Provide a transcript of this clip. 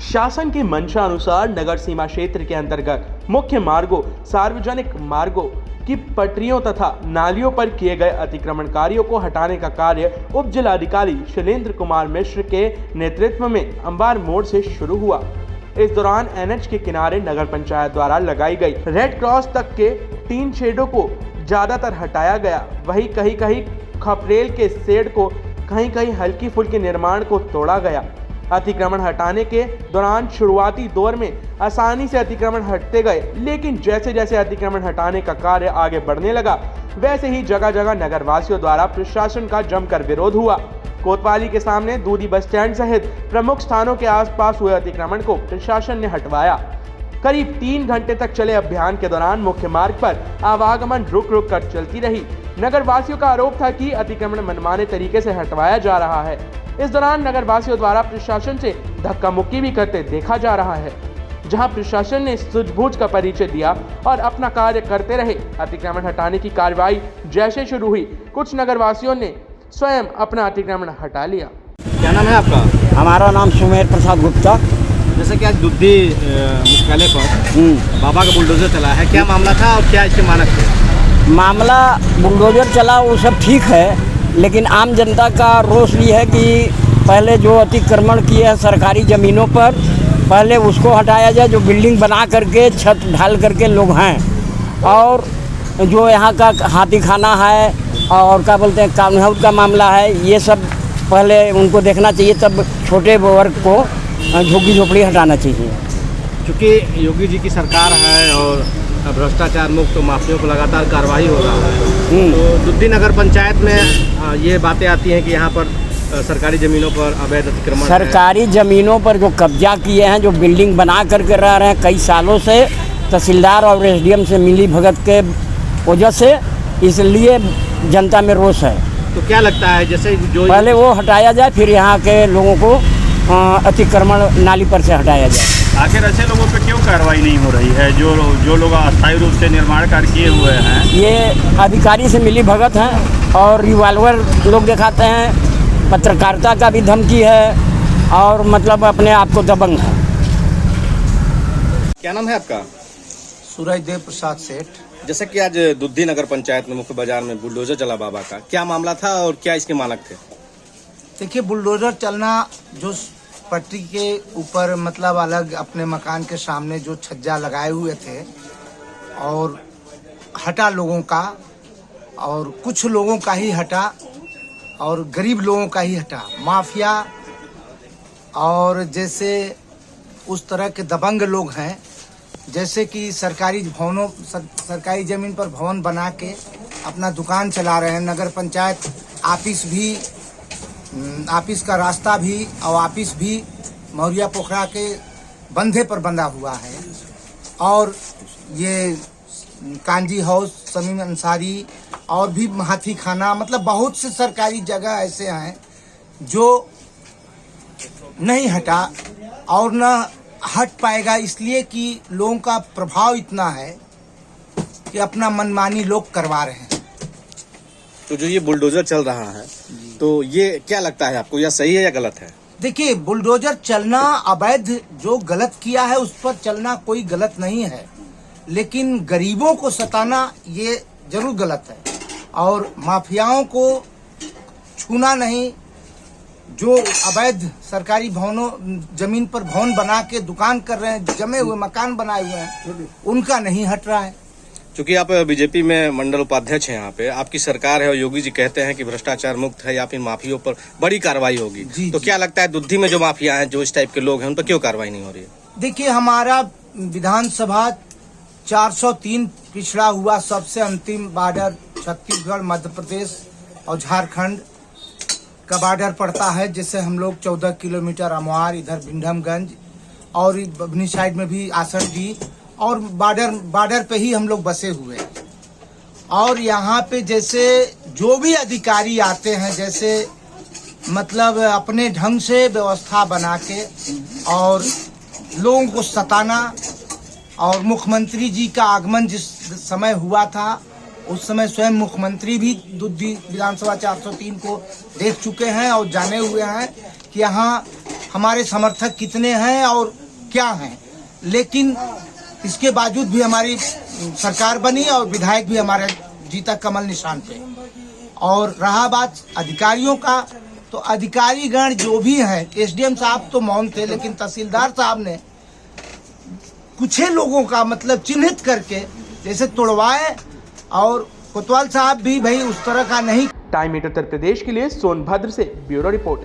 शासन की मंशा अनुसार नगर सीमा क्षेत्र के अंतर्गत मुख्य मार्गों, सार्वजनिक मार्गों की पटरियों तथा नालियों पर किए गए अतिक्रमणकारियों को हटाने का कार्य उप जिलाधिकारी शैलेंद्र कुमार मिश्र के नेतृत्व में अंबार मोड़ से शुरू हुआ। इस दौरान एनएच के किनारे नगर पंचायत द्वारा लगाई गई रेड क्रॉस तक के टीन शेडों को ज्यादातर हटाया गया। वहीं कहीं कहीं खपरेल के शेड को, कहीं कहीं हल्की फुल्की निर्माण को तोड़ा गया। अतिक्रमण हटाने के दौरान शुरुआती दौर में आसानी से अतिक्रमण हटते गए, लेकिन जैसे जैसे अतिक्रमण हटाने का कार्य आगे बढ़ने लगा, वैसे ही जगह जगह नगरवासियों द्वारा प्रशासन का जमकर विरोध हुआ। कोतवाली के सामने दूधी बस स्टैंड सहित प्रमुख स्थानों के आसपास हुए अतिक्रमण को प्रशासन ने हटवाया। करीब 3 घंटे तक चले अभियान के दौरान मुख्य मार्ग पर आवागमन रुक रुक कर चलती रही। नगरवासियों का आरोप था कि अतिक्रमण मनमाने तरीके से हटवाया जा रहा है। इस दौरान नगरवासियों द्वारा प्रशासन से धक्का मुक्की भी करते देखा जा रहा है, जहां प्रशासन ने सूझबूझ का परिचय दिया और अपना कार्य करते रहे। अतिक्रमण हटाने की कार्रवाई जैसे शुरू हुई, कुछ नगरवासियों ने स्वयं अपना अतिक्रमण हटा लिया। क्या नाम है आपका? हमारा नाम सुमेर प्रसाद गुप्ता। जैसे कि आज दुद्धी मुख्यालय पर बाबा का बुलडोजर चला है, क्या मामला था और क्या इसके मानक थे? मामला बुलडोजर चला वो सब ठीक है, लेकिन आम जनता का रोष ये है कि पहले जो अतिक्रमण किए हैं सरकारी ज़मीनों पर, पहले उसको हटाया जाए। जो बिल्डिंग बना करके छत ढाल करके लोग हैं, और जो यहाँ का हाथी खाना है और क्या बोलते हैं टाउन हाउस का मामला है, ये सब पहले उनको देखना चाहिए, तब छोटे वर्ग को झुग्गी झोपड़ी हटाना चाहिए। क्योंकि योगी जी की सरकार है और भ्रष्टाचार मुक्त माफियों को लगातार कार्रवाई हो रहा है, तो दुद्धी नगर पंचायत में ये बातें आती हैं कि यहाँ पर सरकारी ज़मीनों पर अवैध अतिक्रमण, सरकारी ज़मीनों पर जो कब्जा किए हैं, जो बिल्डिंग बना करके रह रहे हैं कई सालों से, तहसीलदार और एसडीएम से मिली भगत के वजह से, इसलिए जनता में रोष है। तो क्या लगता है जैसे जो पहले वो हटाया जाए, फिर यहाँ के लोगों को अतिक्रमण नाली पर से हटाया जाए। आखिर ऐसे लोगों पे क्यों कार्रवाई नहीं हो रही है जो लोग अस्थायी रूप से निर्माण कार्य किए हुए हैं? ये अधिकारी से मिली भगत हैं और रिवॉल्वर लोग दिखाते हैं, पत्रकारिता का भी धमकी है और मतलब अपने आप को दबंग है। क्या नाम है आपका? सूरजदेव प्रसाद सेठ। जैसे कि आज दुद्धी नगर पंचायत में मुख्य बाजार में बुलडोजर चला बाबा का, क्या मामला था और क्या इसके मानक थे? देखिए, बुलडोजर चलना, जो पट्टी के ऊपर मतलब अलग अपने मकान के सामने जो छज्जा लगाए हुए थे और हटा लोगों का, और कुछ लोगों का ही हटा और गरीब लोगों का ही हटा। माफिया और जैसे उस तरह के दबंग लोग हैं, जैसे कि सरकारी भवनों, सरकारी ज़मीन पर भवन बना के अपना दुकान चला रहे हैं। नगर पंचायत ऑफिस का रास्ता भी और ऑफिस भी मौरिया पोखरा के बंधे पर बंधा हुआ है। और ये कांजी हाउस, समीम अंसारी और भी हाथी खाना, मतलब बहुत से सरकारी जगह ऐसे हैं जो नहीं हटा और न हट पाएगा, इसलिए कि लोगों का प्रभाव इतना है कि अपना मनमानी लोग करवा रहे हैं। तो जो ये बुलडोजर चल रहा है, तो ये क्या लगता है आपको, यह सही है या गलत है? देखिए, बुलडोजर चलना अवैध, जो गलत किया है उस पर चलना कोई गलत नहीं है, लेकिन गरीबों को सताना ये जरूर गलत है। और माफियाओं को छूना नहीं, जो अवैध सरकारी भवनों, जमीन पर भवन बना के दुकान कर रहे हैं, जमे हुए मकान बनाए हुए हैं, उनका नहीं हट रहा है। क्योंकि आप बीजेपी में मंडल उपाध्यक्ष हैं, यहाँ पे आपकी सरकार है और योगी जी कहते हैं कि भ्रष्टाचार मुक्त है या फिर माफियों पर बड़ी कार्रवाई होगी, तो क्या लगता है दुद्धी में जो माफिया हैं, जो इस टाइप के लोग हैं, उन पर क्यों कार्रवाई नहीं हो रही है? देखिए, हमारा विधानसभा 403 पिछड़ा हुआ सबसे अंतिम बॉर्डर छत्तीसगढ़, मध्य प्रदेश और झारखंड का बॉर्डर पड़ता है, जिससे हम लोग 14 किलोमीटर अमवार, इधर भिंडमगंज और बभनी साइड में भी आसनडी, और बॉर्डर पे ही हम लोग बसे हुए हैं। और यहाँ पे जैसे जो भी अधिकारी आते हैं, जैसे मतलब अपने ढंग से व्यवस्था बना के और लोगों को सताना, और मुख्यमंत्री जी का आगमन जिस समय हुआ था, उस समय स्वयं मुख्यमंत्री भी दुद्धी विधानसभा 403 को देख चुके हैं और जाने हुए हैं कि यहाँ हमारे समर्थक कितने हैं और क्या हैं, लेकिन इसके बावजूद भी हमारी सरकार बनी और विधायक भी हमारे जीता कमल निशान पे। और रहा बात अधिकारियों का, तो अधिकारीगण जो भी हैं, एसडीएम साहब तो मौन थे, लेकिन तहसीलदार साहब ने कुछ लोगों का मतलब चिन्हित करके जैसे तोड़वाए, और कोतवाल साहब भी भाई उस तरह का नहीं। टाइम 8 उत्तर प्रदेश के लिए सोनभद्र से ब्यूरो रिपोर्ट।